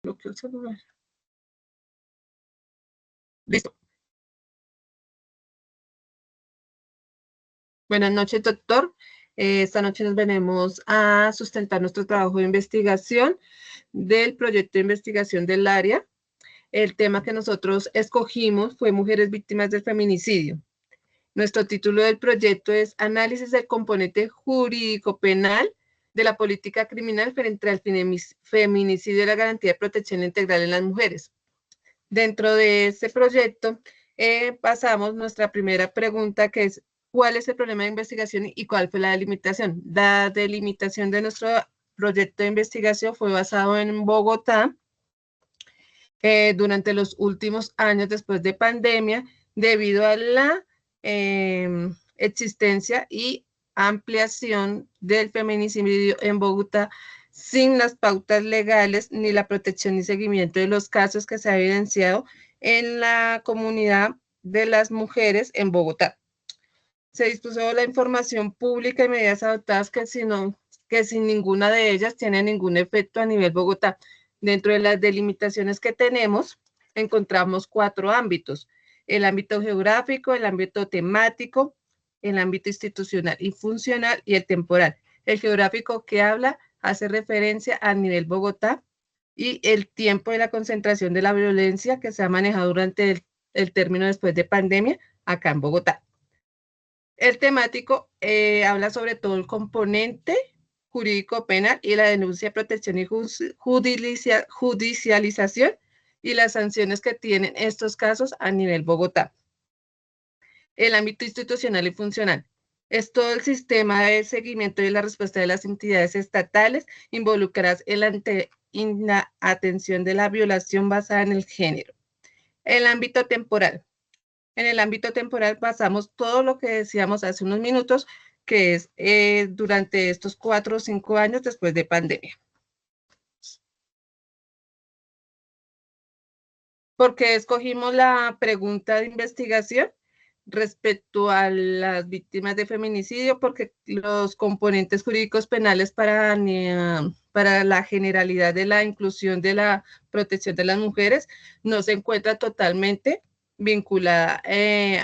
bloqueó el celular. Listo. Buenas noches, doctor. Esta noche nos venimos a sustentar nuestro trabajo de investigación del proyecto de investigación del área. El tema que nosotros escogimos fue Mujeres Víctimas del Feminicidio. Nuestro título del proyecto es Análisis del componente jurídico penal de la política criminal frente al feminicidio y la garantía de protección integral en las mujeres. Dentro de este proyecto pasamos nuestra primera pregunta, que es ¿cuál es el problema de investigación y cuál fue la delimitación? La delimitación de nuestro proyecto de investigación fue basado en Bogotá durante los últimos años después de pandemia, debido a la existencia y ampliación del feminicidio en Bogotá sin las pautas legales ni la protección y seguimiento de los casos que se ha evidenciado en la comunidad de las mujeres en Bogotá. Se dispuso la información pública y medidas adoptadas que sin ninguna de ellas tiene ningún efecto a nivel Bogotá. Dentro de las delimitaciones que tenemos, encontramos 4 ámbitos: el ámbito geográfico, el ámbito temático, el ámbito institucional y funcional y el temporal. El geográfico que hace referencia a nivel Bogotá y el tiempo de la concentración de la violencia que se ha manejado durante el término después de pandemia acá en Bogotá. El temático habla sobre todo el componente jurídico penal y la denuncia, protección y judicialización y las sanciones que tienen estos casos a nivel Bogotá. El ámbito institucional y funcional es todo el sistema de seguimiento y la respuesta de las entidades estatales involucradas en la atención de la violación basada en el género. El ámbito temporal. En el ámbito temporal pasamos todo lo que decíamos hace unos minutos, que es durante estos 4 o 5 años después de pandemia. ¿Por qué escogimos la pregunta de investigación respecto a las víctimas de feminicidio? Porque los componentes jurídicos penales para la generalidad de la inclusión de la protección de las mujeres no se encuentra totalmente vinculada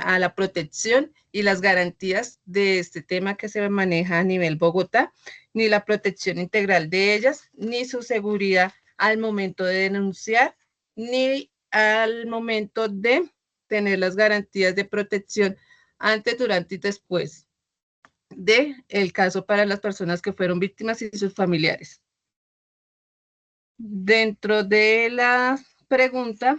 a la protección y las garantías de este tema que se maneja a nivel Bogotá, ni la protección integral de ellas, ni su seguridad al momento de denunciar, ni al momento de tener las garantías de protección antes, durante y después del caso para las personas que fueron víctimas y sus familiares. Dentro de la pregunta,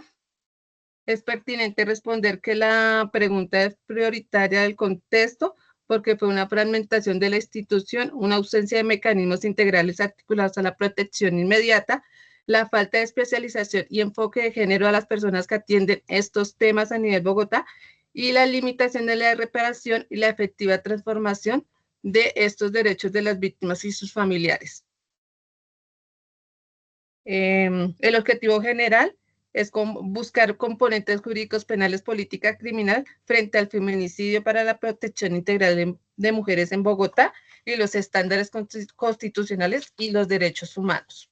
es pertinente responder que la pregunta es prioritaria del contexto porque fue una fragmentación de la institución, una ausencia de mecanismos integrales articulados a la protección inmediata, la falta de especialización y enfoque de género a las personas que atienden estos temas a nivel Bogotá y la limitación de la reparación y la efectiva transformación de estos derechos de las víctimas y sus familiares. El objetivo general es buscar componentes jurídicos penales, política criminal frente al feminicidio para la protección integral de mujeres en Bogotá y los estándares constitucionales y los derechos humanos.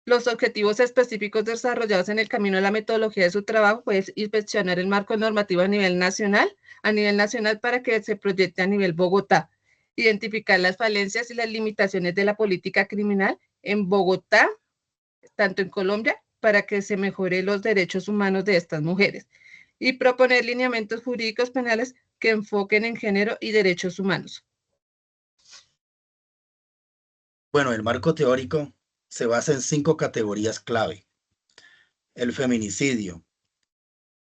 Los objetivos específicos desarrollados en el camino de la metodología de su trabajo es inspeccionar el marco normativo a nivel nacional para que se proyecte a nivel Bogotá, identificar las falencias y las limitaciones de la política criminal en Bogotá, tanto en Colombia, para que se mejore los derechos humanos de estas mujeres y proponer lineamientos jurídicos penales que enfoquen en género y derechos humanos. Bueno, el marco teórico se basa en 5 categorías clave. El feminicidio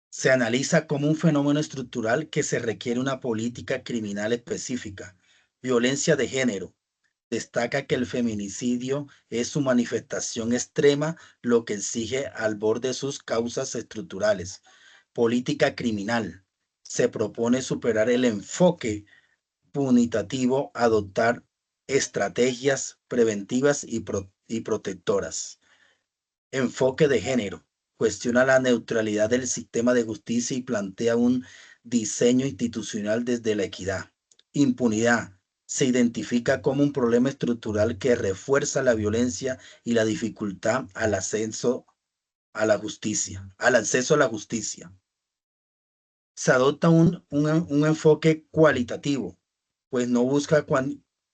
se analiza como un fenómeno estructural que se requiere una política criminal específica. Violencia de género. Destaca que el feminicidio es su manifestación extrema, lo que exige al borde sus causas estructurales. Política criminal. Se propone superar el enfoque punitivo, adoptar estrategias preventivas y protectoras. Enfoque de género. Cuestiona la neutralidad del sistema de justicia y plantea un diseño institucional desde la equidad. Impunidad. se identifica como un problema estructural que refuerza la violencia y la dificultad al acceso a la justicia, al acceso a la justicia. Se adopta un enfoque cualitativo, pues no busca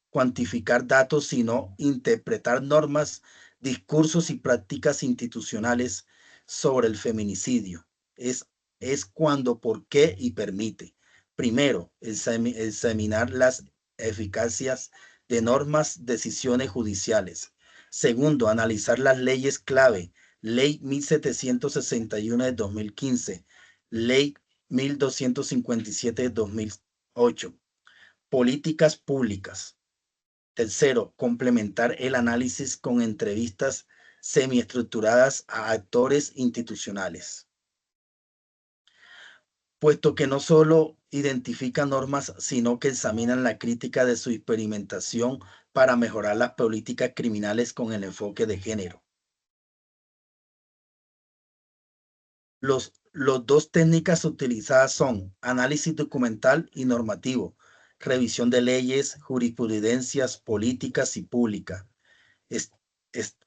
cuantificar datos, sino interpretar normas, discursos y prácticas institucionales sobre el feminicidio. Es cuando, por qué y permite. Primero, examinar las eficacias de normas, decisiones judiciales. Segundo, analizar las leyes clave. Ley 1761 de 2015, Ley 1257 de 2008. Políticas públicas. Tercero, complementar el análisis con entrevistas semiestructuradas a actores institucionales, puesto que no solo identifican normas, sino que examinan la crítica de su experimentación para mejorar las políticas criminales con el enfoque de género. Las dos técnicas utilizadas son análisis documental y normativo, revisión de leyes, jurisprudencias, políticas y públicas,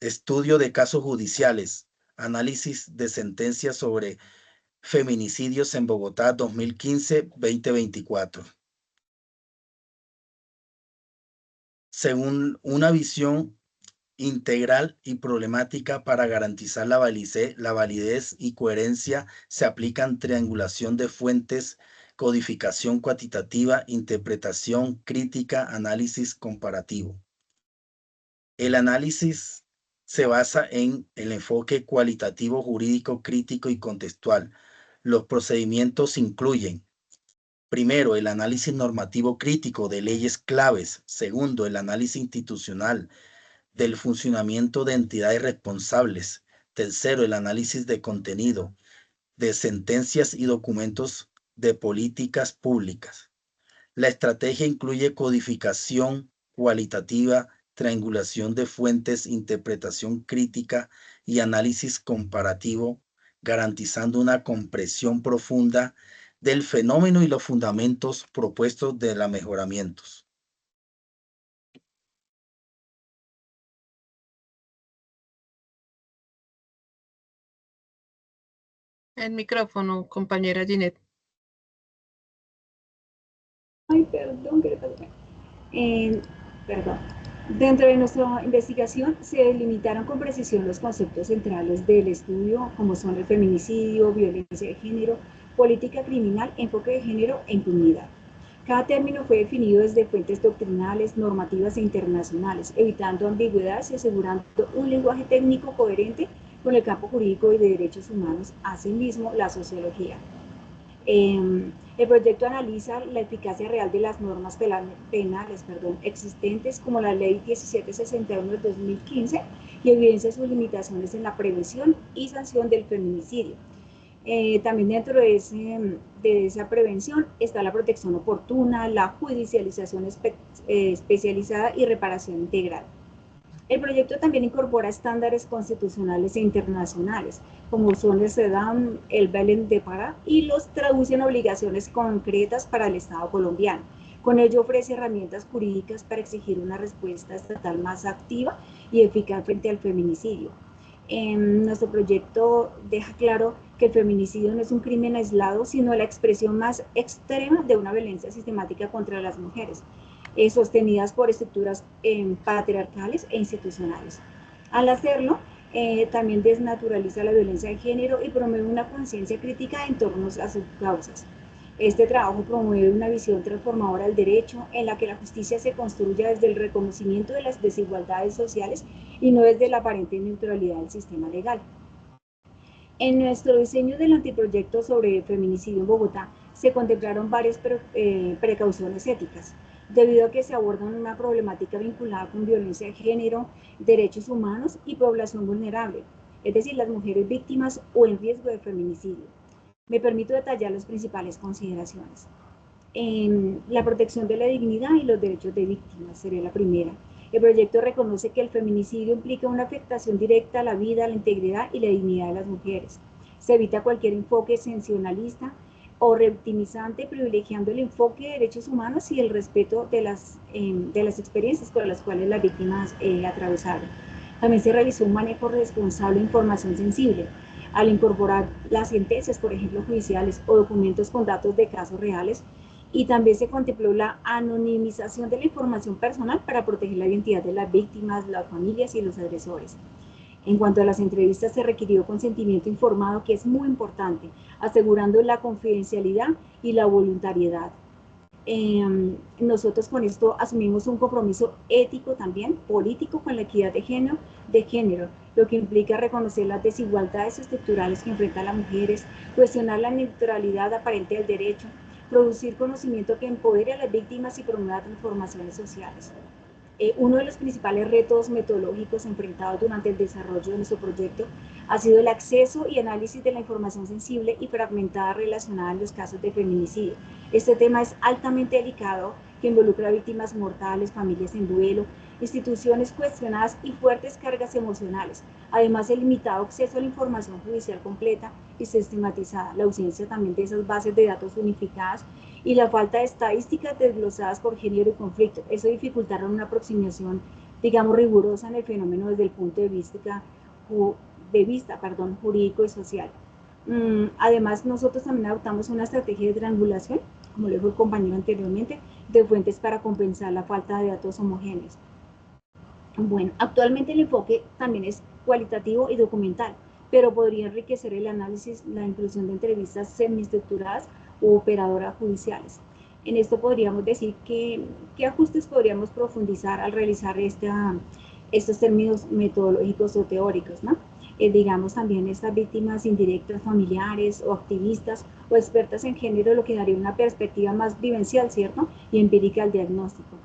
estudio de casos judiciales, análisis de sentencias sobre feminicidios en Bogotá 2015-2024. Según una visión integral y problemática para garantizar la validez y coherencia, se aplican triangulación de fuentes, codificación cuantitativa, interpretación crítica, análisis comparativo. El análisis se basa en el enfoque cualitativo, jurídico, crítico y contextual. Los procedimientos incluyen: primero, el análisis normativo crítico de leyes claves. Segundo, el análisis institucional del funcionamiento de entidades responsables. Tercero, el análisis de contenido de sentencias y documentos de políticas públicas. La estrategia incluye codificación cualitativa, triangulación de fuentes, interpretación crítica y análisis comparativo, garantizando una comprensión profunda del fenómeno y los fundamentos propuestos de los mejoramientos. El micrófono, compañera Ginette. Ay, perdón, ¿qué le pasó? Perdón. Dentro de nuestra investigación se delimitaron con precisión los conceptos centrales del estudio, como son el feminicidio, violencia de género, política criminal, enfoque de género e impunidad. Cada término fue definido desde fuentes doctrinales, normativas e internacionales, evitando ambigüedades y asegurando un lenguaje técnico coherente con el campo jurídico y de derechos humanos, asimismo la sociología. El proyecto analiza la eficacia real de las normas penales existentes, como la Ley 1761 de 2015, y evidencia sus limitaciones en la prevención y sanción del feminicidio. También dentro de esa prevención está la protección oportuna, la judicialización especializada y reparación integral. El proyecto también incorpora estándares constitucionales e internacionales, como son el CEDAW, el Belém de Pará, y los traduce en obligaciones concretas para el Estado colombiano. Con ello ofrece herramientas jurídicas para exigir una respuesta estatal más activa y eficaz frente al feminicidio. Nuestro proyecto deja claro que el feminicidio no es un crimen aislado, sino la expresión más extrema de una violencia sistemática contra las mujeres, sostenidas por estructuras patriarcales e institucionales. Al hacerlo, también desnaturaliza la violencia de género y promueve una conciencia crítica en torno a sus causas. Este trabajo promueve una visión transformadora del derecho, en la que la justicia se construya desde el reconocimiento de las desigualdades sociales y no desde la aparente neutralidad del sistema legal. En nuestro diseño del anteproyecto sobre feminicidio en Bogotá se contemplaron varias precauciones éticas, debido a que se abordan una problemática vinculada con violencia de género, derechos humanos y población vulnerable, es decir, las mujeres víctimas o en riesgo de feminicidio. Me permito detallar las principales consideraciones. La protección de la dignidad y los derechos de víctimas sería la primera. El proyecto reconoce que el feminicidio implica una afectación directa a la vida, a la integridad y la dignidad de las mujeres. Se evita cualquier enfoque sensacionalista o revictimizante, privilegiando el enfoque de derechos humanos y el respeto de las experiencias por las cuales las víctimas atravesaron. También se realizó un manejo responsable de información sensible, al incorporar las sentencias, por ejemplo, judiciales o documentos con datos de casos reales, y también se contempló la anonimización de la información personal para proteger la identidad de las víctimas, las familias y los agresores. En cuanto a las entrevistas, se requirió consentimiento informado, que es muy importante, asegurando la confidencialidad y la voluntariedad. Nosotros con esto asumimos un compromiso ético también, político, con la equidad de género, lo que implica reconocer las desigualdades estructurales que enfrentan las mujeres, cuestionar la neutralidad aparente del derecho, producir conocimiento que empodere a las víctimas y promueva transformaciones sociales. Uno de los principales retos metodológicos enfrentados durante el desarrollo de nuestro proyecto ha sido el acceso y análisis de la información sensible y fragmentada relacionada en los casos de feminicidio. Este tema es altamente delicado, que involucra a víctimas mortales, familias en duelo, instituciones cuestionadas y fuertes cargas emocionales. Además, el limitado acceso a la información judicial completa y sistematizada, la ausencia también de esas bases de datos unificadas y la falta de estadísticas desglosadas por género y conflicto. Eso dificultaron una aproximación, digamos, rigurosa en el fenómeno desde el punto de vista jurídico y social. Además, nosotros también adoptamos una estrategia de triangulación, como lo dijo el compañero anteriormente, de fuentes para compensar la falta de datos homogéneos. Bueno, actualmente el enfoque también es cualitativo y documental, pero podría enriquecer el análisis la inclusión de entrevistas semiestructuradas u operadoras judiciales. En esto podríamos decir qué ajustes podríamos profundizar al realizar estos términos metodológicos o teóricos, ¿no? Digamos también estas víctimas indirectas, familiares o activistas o expertas en género, lo que daría una perspectiva más vivencial, ¿cierto? Y empírica al diagnóstico.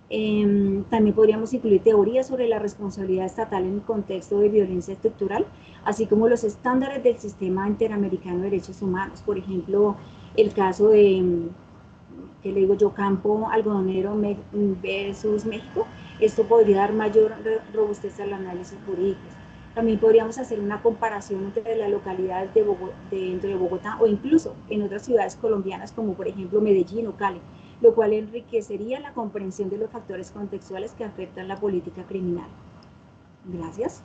También podríamos incluir teorías sobre la responsabilidad estatal en el contexto de violencia estructural, así como los estándares del sistema interamericano de derechos humanos. Por ejemplo, el caso de, ¿qué le digo yo?, campo algodonero versus México. Esto podría dar mayor robustez al análisis jurídico. También podríamos hacer una comparación entre las localidades dentro de Bogotá o incluso en otras ciudades colombianas, como por ejemplo Medellín o Cali, lo cual enriquecería la comprensión de los factores contextuales que afectan la política criminal. Gracias.